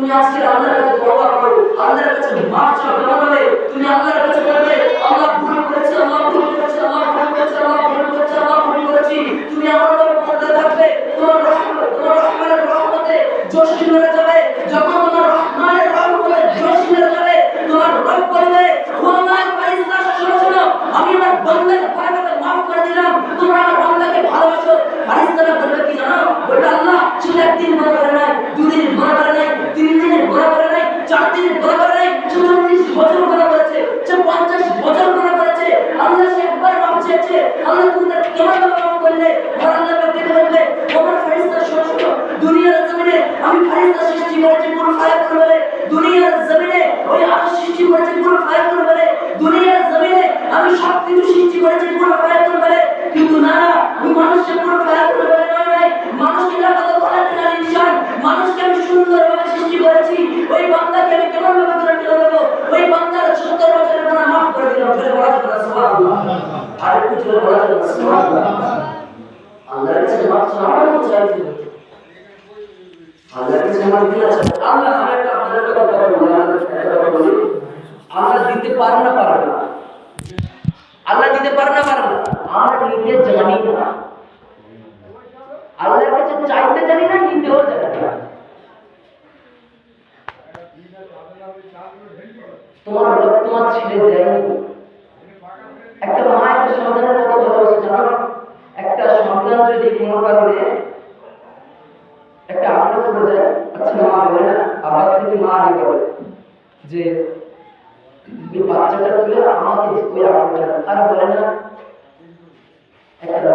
তুমি আজকে আল্লাহর কাছে তওবা করো, আল্লাহর কাছে মাফ চাও। কেমন হবে? তুমি আল্লাহর কাছে বলবে আল্লাহ ভুল করেছি, আল্লাহ ভুল করেছি, আল্লাহ ভুল করেছি, আল্লাহ ভুল করেছি, আল্লাহ ভুল করেছি। তুমি এমন ভাবে বলতে থাকবে তোমার রহমানের রহমতে জোশ মিলে যাবে। যখন তোমার রহমানের রহমতে জোশ মিলে যাবে, তোমার রব বলবে ও আমার ফেরেশতা শোনো শোনো, আমি আমার বান্দাকে পারাকে মাফ করে দিলাম, তোমরা আমার বান্দাকে ভালোবাসো। ফেরেশতারা বলবে কি জানো? বলবে আল্লাহ সেটা একদিন গুনাহ করে নাই, দুদিন গুনাহ করে নাই, 3 দিনের গুনাহ করে নাই, 4 দিনের গুনাহ করে নাই, 40 বছর গুনাহ করেছে, সে 50 বছর গুনাহ করেছে। আল্লাহ সে একবার মাফ চেয়েছে, আল্লাহ তুমি তাকে কেমন ভাবে মাফ করলে? আর আল্লাহ বলতে বলবে তোমার ফেরেশতা শোনো শোনো, দুনিয়ার জমিনে আমি ফেরেশতা সৃষ্টি করেছি কোন ফায়াতুল বলে, দুনিয়ার জমিনে ওই আরশ সৃষ্টি করেছি কোন ফায়াতুল বলে, দুনিয়ার জমিনে আমি সবকিছু সৃষ্টি করেছি কোন ফায়াতুল বলে। কিন্তু না, আমি মানুষকে কোন ফায়াতুল বলে নয়, মানুষকে লাগাতে খলাকনা ইনসান, মানুষকে আমি সুন্দরভাবে সৃষ্টি করেছি। ওই বান্দাকে আমি কেমন ভাবে তুলে দেবো? ওই বান্দার 70 বছরের গুনাহ মাফ করে দিলাম। জোরে বলা যাবে না সুবহানাল্লাহ? আর একটু জোরে বলা যাবে না সুবহানাল্লাহ? আল্লাহর কাছে মাফ চাওয়ার কি চাইতে হবে? আল্লাহর কাছে মাফ কি আছে? আল্লাহ আমাকে আপনাদের কথা বলি, আল্লাহ দিতে পারে না পারে না, আল্লাহ দিতে পারে না পারে না, আমরা নিতে জানি না। আল্লাহর কাছে চাইতে জানি না, নিতেও জানি না। তোমার রব তোমার ছেলে দেয়নি। একটা মা একটা সন্তানের কত ভালোবাসে জানো? একটা সন্তান যদি কোনো কারণে একটা আনন্দ করে যায়, আচ্ছা মা বলে না, আবার থেকে মা আগে বলে যে ওই বাচ্চাটা তুলে আমাকে ওই আনন্দটা, আর বলে না একটা